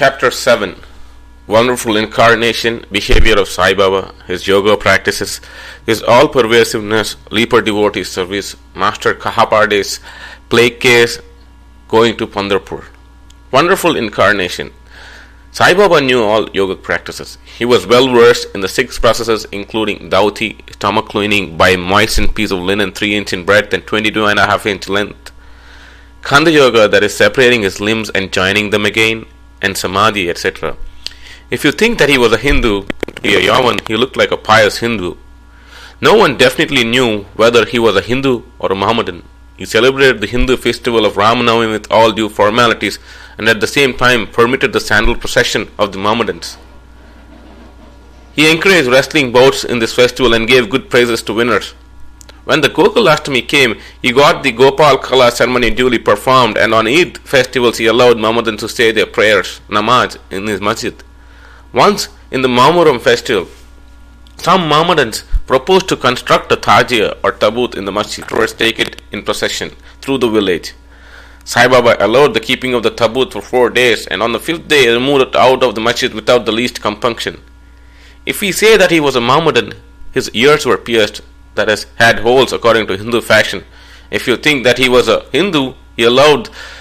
Chapter 7. Wonderful incarnation, behavior of Sai Baba, his yoga practices, his all-pervasiveness, leaper devotee service, Master Kahapade's plague case, going to Pandharpur. Wonderful incarnation. Sai Baba knew all yogic practices. He was well versed in the 6 processes, including Dauti, stomach cleaning by moistened piece of linen 3 inch in breadth and 22.5 inch length, Khanda Yoga, that is separating his limbs and joining them again, and Samadhi, etc. If you think that he was a Hindu, to be a Yavan, he looked like a pious Hindu. No one definitely knew whether he was a Hindu or a Mohammedan. He celebrated the Hindu festival of Ramanavami with all due formalities and at the same time permitted the sandal procession of the Mohammedans. He encouraged wrestling bouts in this festival and gave good praises to winners. When the Gokulashtami came, he got the Gopal Kala ceremony duly performed, and on Eid festivals he allowed Mohammedans to say their prayers, namaz, in his masjid. Once, in the Mamuram festival, some Mohammedans proposed to construct a tajia or tabut in the masjid, or take it in procession through the village. Sai Baba allowed the keeping of the tabut for 4 days, and on the 5th day he removed it out of the masjid without the least compunction. If we say that he was a Mohammedan, his ears were pierced, that is, had holes according to Hindu fashion. If you think that he was a Hindu, he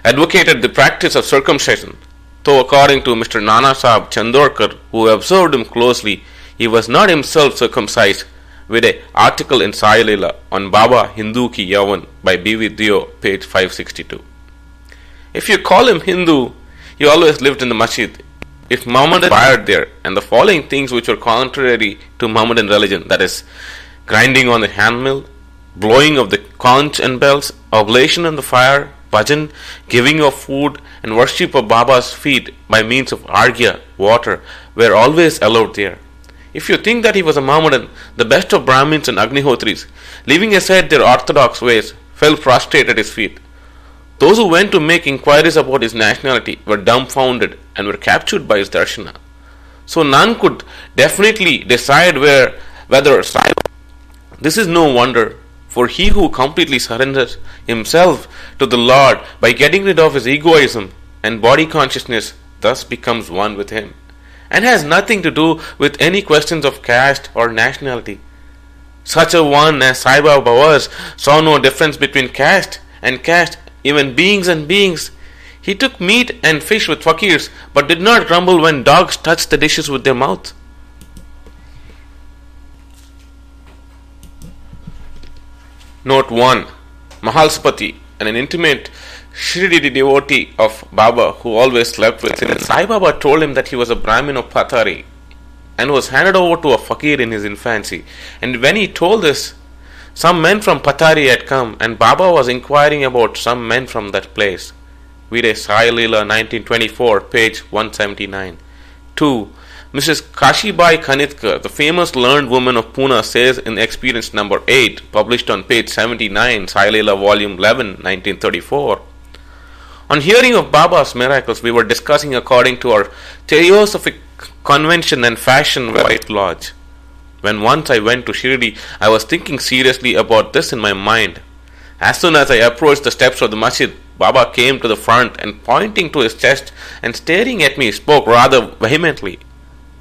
advocated the practice of circumcision. Though according to Mr. Nana Sahib Chandorkar, who observed him closely, he was not himself circumcised, with an article in Sai Leela on Baba Hindu Ki Yavan by B.V. Dio, page 562. If you call him Hindu, he always lived in the masjid. If Mohammedan fired there, and the following things which were contrary to Mohammedan religion, that is, grinding on the handmill, blowing of the conch and bells, oblation on the fire, bhajan, giving of food, and worship of Baba's feet by means of arghya, water, were always allowed there. If you think that he was a Mohammedan, the best of Brahmins and Agnihotris, leaving aside their orthodox ways, fell prostrate at his feet. Those who went to make inquiries about his nationality were dumbfounded and were captured by his darshana. So none could definitely decide whether Sai. This is no wonder, for he who completely surrenders himself to the Lord by getting rid of his egoism and body consciousness thus becomes one with him, and has nothing to do with any questions of caste or nationality. Such a one as Sai Baba was saw no difference between caste and caste, even beings and beings. He took meat and fish with fakirs, but did not grumble when dogs touched the dishes with their mouth. Note 1. Mahalspati, an intimate Shri devotee of Baba who always slept with him. Sai Baba told him that he was a Brahmin of Patari and was handed over to a fakir in his infancy. And when he told this, some men from Patari had come, and Baba was inquiring about some men from that place. Vide Sai Leela 1924, page 179. 2. Mrs. Kashibai Kanitkar, the famous learned woman of Pune, says in Experience number 8, published on page 79, Sai Leela volume 11, 1934. On hearing of Baba's miracles, we were discussing according to our theosophic convention and fashion White Lodge. When once I went to Shirdi, I was thinking seriously about this in my mind. As soon as I approached the steps of the masjid, Baba came to the front and pointing to his chest and staring at me spoke rather vehemently.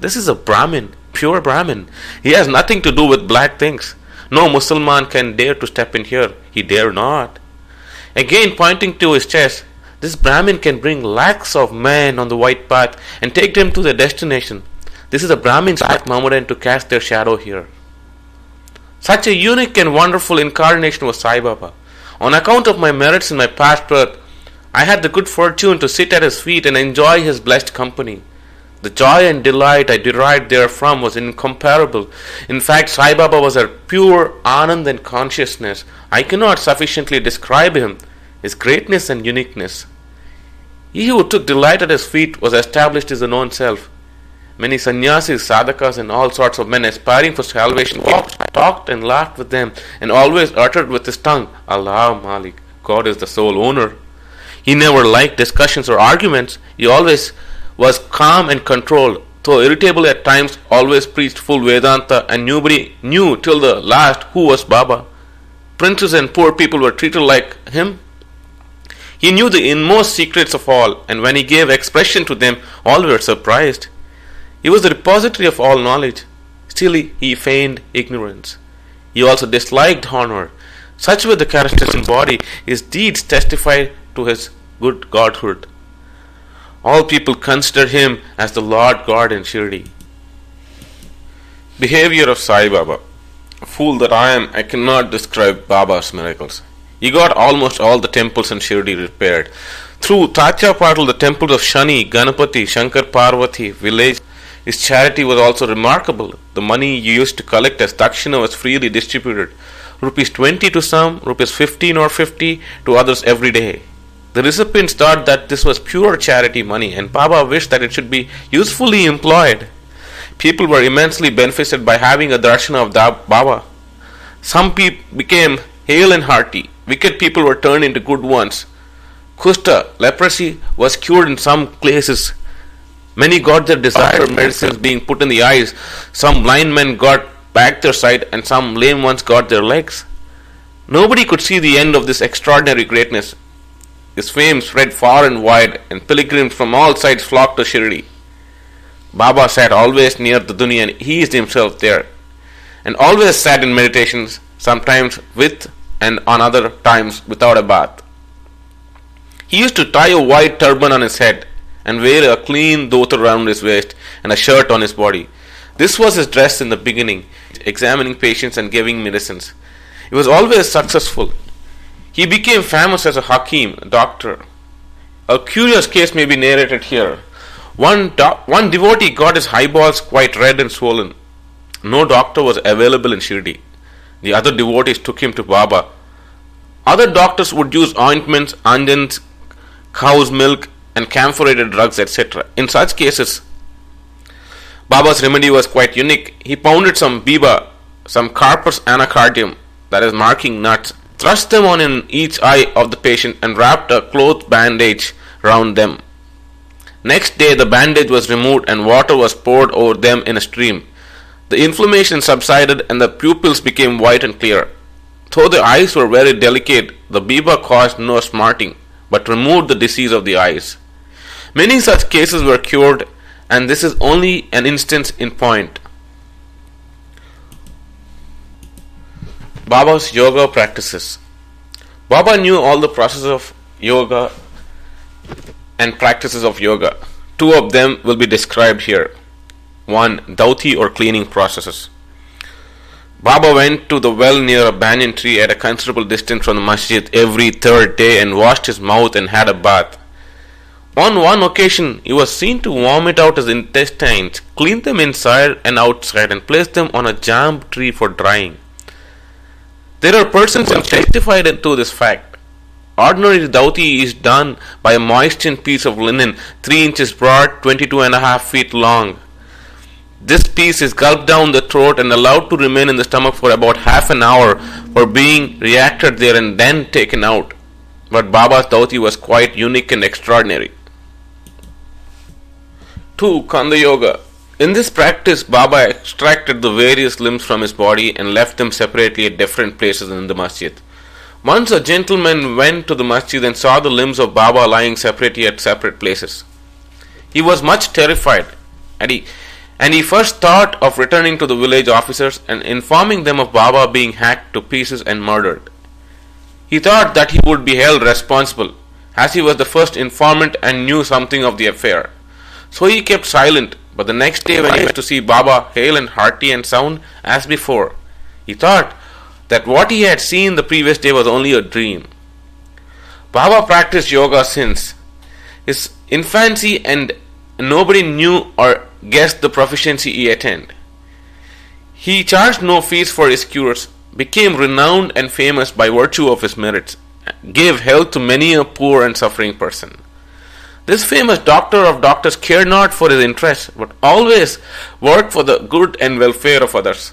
This is a Brahmin, pure Brahmin. He has nothing to do with black things. No Mussulman can dare to step in here. He dare not. Again pointing to his chest, this Brahmin can bring lakhs of men on the white path and take them to their destination. This is a Brahmin's act, Mohammedan, to cast their shadow here. Such a unique and wonderful incarnation was Sai Baba. On account of my merits in my past birth, I had the good fortune to sit at his feet and enjoy his blessed company. The joy and delight I derived therefrom was incomparable. In fact, Sai Baba was a pure Anand and consciousness. I cannot sufficiently describe him, his greatness and uniqueness. He who took delight at his feet was established as the known self. Many sannyasis, sadhakas, and all sorts of men aspiring for salvation talked and laughed with them, and always uttered with his tongue, Allah Malik, God is the sole owner. He never liked discussions or arguments. He always was calm and controlled, though irritable at times, always preached full Vedanta, and nobody knew till the last who was Baba. Princes and poor people were treated like him. He knew the inmost secrets of all, and when he gave expression to them, all were surprised. He was the repository of all knowledge. Still he feigned ignorance. He also disliked honor. Such were the characteristics in his body. His deeds testified to his good godhood. All people considered him as the Lord God in Shirdi. Behavior of Sai Baba. Fool that I am, I cannot describe Baba's miracles. He got almost all the temples in Shirdi repaired. Through Tacha Patil, the temples of Shani, Ganapati, Shankar Parvati village, his charity was also remarkable. The money he used to collect as Dakshina was freely distributed. Rupees 20 to some, rupees 15 or 50 to others every day. The recipients thought that this was pure charity money, and Baba wished that it should be usefully employed. People were immensely benefited by having a darshana of Baba. Some people became hale and hearty. Wicked people were turned into good ones. Kushta, leprosy, was cured in some places. Many got their desired medicines being put in the eyes. Some blind men got back their sight, and some lame ones got their legs. Nobody could see the end of this extraordinary greatness. His fame spread far and wide, and pilgrims from all sides flocked to Shirdi. Baba sat always near the Duni and eased himself there, and always sat in meditations, sometimes with and on other times without a bath. He used to tie a white turban on his head and wear a clean dhota around his waist and a shirt on his body. This was his dress in the beginning, examining patients and giving medicines. He was always successful. He became famous as a Hakim, doctor. A curious case may be narrated here. One devotee got his eyeballs quite red and swollen. No doctor was available in Shirdi. The other devotees took him to Baba. Other doctors would use ointments, anjans, cow's milk, and camphorated drugs, etc. In such cases, Baba's remedy was quite unique. He pounded some biba, some carpus anacardium, that is marking nuts, thrust them on in each eye of the patient, and wrapped a cloth bandage round them. Next day the bandage was removed and water was poured over them in a stream. The inflammation subsided and the pupils became white and clear. Though the eyes were very delicate, the biba caused no smarting, but removed the disease of the eyes. Many such cases were cured, and this is only an instance in point. Baba's yoga practices. Baba knew all the processes of yoga and practices of yoga. Two of them will be described here. 1. Dauti or cleaning processes. Baba went to the well near a banyan tree at a considerable distance from the masjid every third day and washed his mouth and had a bath. On one occasion, he was seen to vomit out his intestines, clean them inside and outside, and place them on a jamb tree for drying. There are persons who testified to this fact. Ordinary dauti is done by a moistened piece of linen 3 inches broad, 22.5 feet long. This piece is gulped down the throat and allowed to remain in the stomach for about half an hour for being reacted there and then taken out. But Baba's dauti was quite unique and extraordinary. 2. Kanda Yoga. In this practice, Baba extracted the various limbs from his body and left them separately at different places in the masjid. Once a gentleman went to the masjid and saw the limbs of Baba lying separately at separate places. He was much terrified, and he first thought of returning to the village officers and informing them of Baba being hacked to pieces and murdered. He thought that he would be held responsible, as he was the first informant and knew something of the affair. So he kept silent, but the next day when he went to see Baba hale and hearty and sound as before, he thought that what he had seen the previous day was only a dream. Baba practiced yoga since his infancy, and nobody knew or guessed the proficiency he attained. He charged no fees for his cures, became renowned and famous by virtue of his merits, gave health to many a poor and suffering person. This famous doctor of doctors cared not for his interests, but always worked for the good and welfare of others,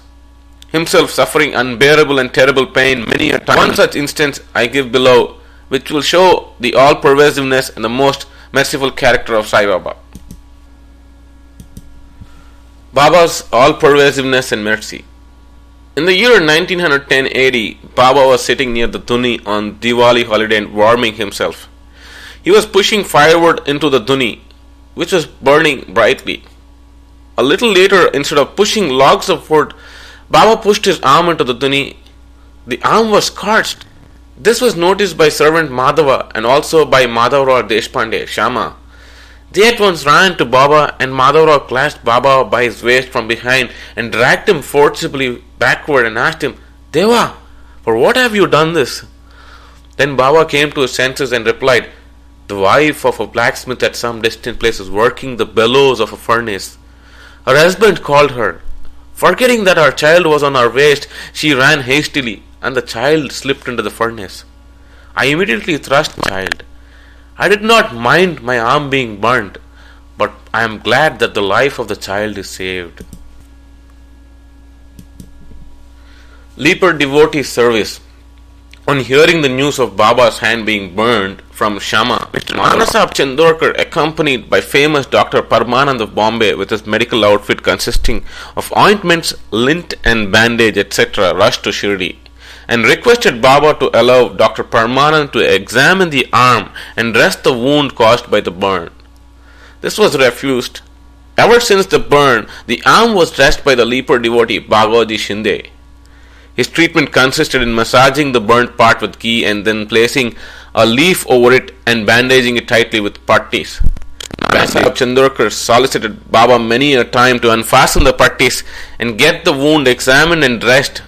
himself suffering unbearable and terrible pain many a time. One such instance I give below, which will show the all-pervasiveness and the most merciful character of Sai Baba. Baba's all-pervasiveness and mercy. In the year 1910 AD, Baba was sitting near the Duni on Diwali holiday and warming himself. He was pushing firewood into the duni, which was burning brightly. A little later, instead of pushing logs of wood, Baba pushed his arm into the duni. The arm was scorched. This was noticed by servant Madhava and also by Madhavrao Deshpande, Shama. They at once ran to Baba, and Madhavrao clasped Baba by his waist from behind and dragged him forcibly backward and asked him, "Deva, for what have you done this?" Then Baba came to his senses and replied, "The wife of a blacksmith at some distant place is working the bellows of a furnace. Her husband called her. Forgetting that our child was on her waist, she ran hastily, and the child slipped into the furnace. I immediately thrust the child. I did not mind my arm being burnt, but I am glad that the life of the child is saved." Leper devotee service. On hearing the news of Baba's hand being burned from Shama, Mr. Manasab Chandorkar, accompanied by famous Dr. Parmanand of Bombay with his medical outfit consisting of ointments, lint and bandage, etc., rushed to Shirdi and requested Baba to allow Dr. Parmanand to examine the arm and dress the wound caused by the burn. This was refused. Ever since the burn, the arm was dressed by the leper devotee Bhagaji Shinde. His treatment consisted in massaging the burnt part with ghee and then placing a leaf over it and bandaging it tightly with pattis. Manasab Chandorkar solicited Baba many a time to unfasten the pattis and get the wound examined and dressed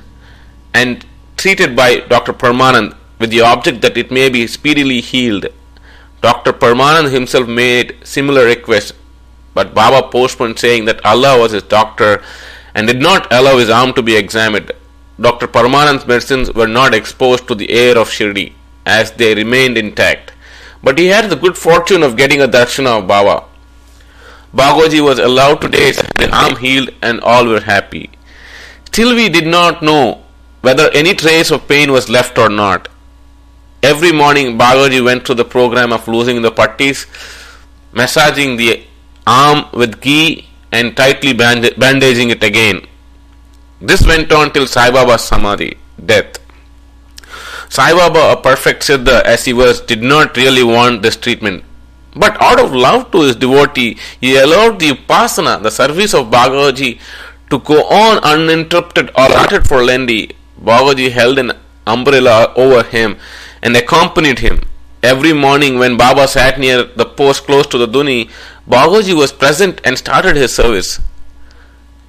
and treated by Dr. Parmanand with the object that it may be speedily healed. Dr. Parmanand himself made similar requests, but Baba postponed, saying that Allah was his doctor and did not allow his arm to be examined. Dr. Parmanand's medicines were not exposed to the air of Shirdi, as they remained intact, but he had the good fortune of getting a darshana of Baba. Bhagoji was allowed to taste, the arm healed, and all were happy. Still we did not know whether any trace of pain was left or not. Every morning Bhagoji went through the program of loosening the pattis, massaging the arm with ghee and tightly bandaging it again. This went on till Sai Baba's Samadhi, death. Sai Baba, a perfect Siddha as he was, did not really want this treatment. But out of love to his devotee, he allowed the Upasana, the service of Bhagaji, to go on uninterrupted or allotted for Lendi. Bhagaji held an umbrella over him and accompanied him. Every morning when Baba sat near the post close to the Duni, Bhagaji was present and started his service.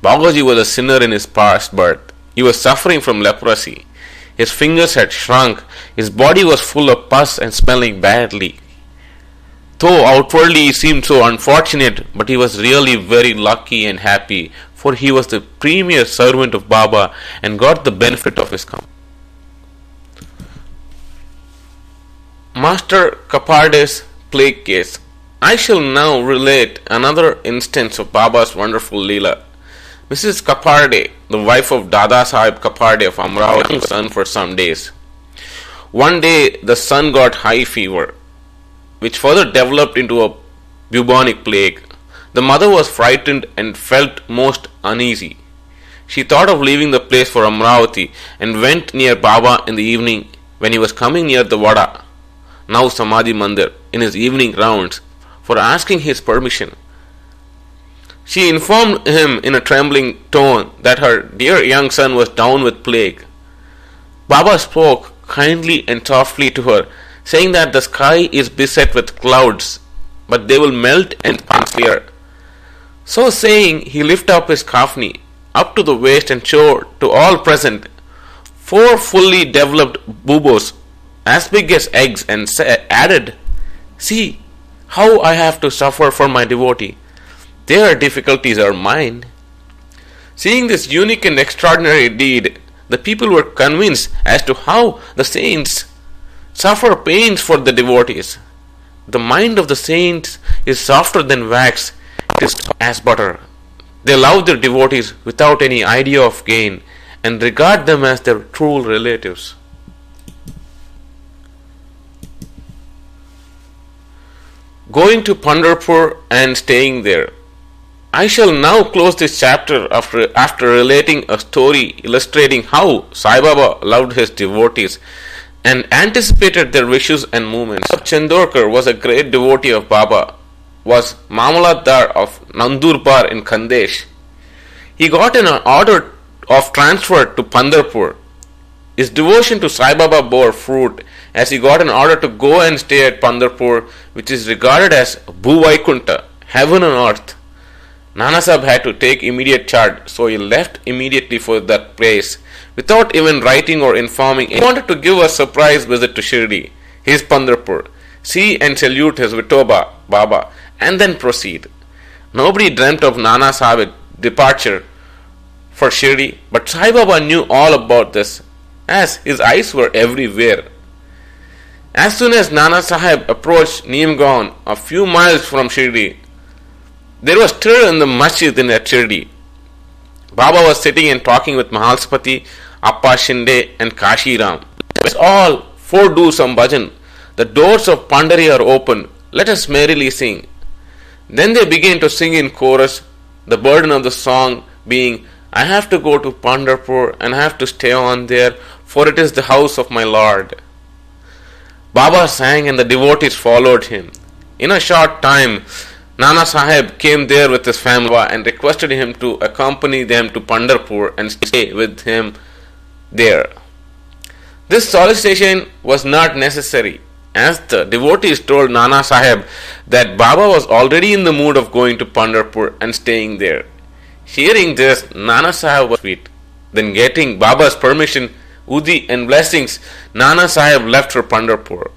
Bhagaji was a sinner in his past birth. He was suffering from leprosy. His fingers had shrunk. His body was full of pus and smelling badly. Though outwardly he seemed so unfortunate, but he was really very lucky and happy, for he was the premier servant of Baba and got the benefit of his company. Master Kaparde's plague case. I shall now relate another instance of Baba's wonderful Leela. Mrs. Kaparde, the wife of Dada Sahib Kaparde of Amravati, was son for some days. One day the son got high fever, which further developed into a bubonic plague. The mother was frightened and felt most uneasy. She thought of leaving the place for Amravati and went near Baba in the evening when he was coming near the Vada, now Samadhi Mandir, in his evening rounds, for asking his permission. She informed him in a trembling tone that her dear young son was down with plague. Baba spoke kindly and softly to her, saying that the sky is beset with clouds, but they will melt and clear. So saying, he lifted up his kafni up to the waist and showed to all present 4 fully developed buboes as big as eggs, and added, "See how I have to suffer for my devotee. Their difficulties are mine." Seeing this unique and extraordinary deed, the people were convinced as to how the saints suffer pains for the devotees. The mind of the saints is softer than wax, it is as butter. They love their devotees without any idea of gain and regard them as their true relatives. Going to Pandharpur and staying there. I shall now close this chapter after relating a story illustrating how Sai Baba loved his devotees. and anticipated their wishes and movements. Chandorkar was a great devotee of Baba, was Mamulatdar of Nandurbar in Khandesh. He got an order of transfer to Pandharpur. His devotion to Sai Baba bore fruit as he got an order to go and stay at Pandharpur, which is regarded as Bhuvaikunta, heaven on earth. Nanasaheb had to take immediate charge, so he left immediately for that place without even writing or informing. He wanted to give a surprise visit to Shirdi, his Pandharpur, see and salute his Vithoba, Baba, and then proceed. Nobody dreamt of Nanasaheb's departure for Shirdi, but Sai Baba knew all about this, as his eyes were everywhere. As soon as Nanasaheb approached Neemgaon, a few miles from Shirdi, there was stir in the masjid in Shirdi. Baba was sitting and talking with Mahalspati, Appa Shinde and Kashi Ram. Let's all four do some bhajan. The doors of Pandari are open. Let us merrily sing. Then they began to sing in chorus, the burden of the song being, I have to go to Pandharpur and I have to stay on there, for it is the house of my Lord. Baba sang and the devotees followed him. In a short time, Nanasaheb came there with his family and requested him to accompany them to Pandharpur and stay with him there. This solicitation was not necessary, as the devotees told Nanasaheb that Baba was already in the mood of going to Pandharpur and staying there. Hearing this, Nanasaheb was sweet. Then, getting Baba's permission, Udi and blessings, Nanasaheb left for Pandharpur.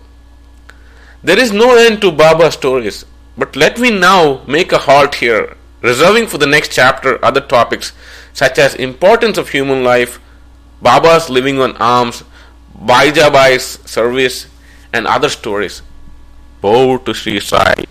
There is no end to Baba's stories, but let me now make a halt here, reserving for the next chapter other topics such as importance of human life, Baba's living on alms, Baijabai's service, and other stories. Bow to Shri Sai.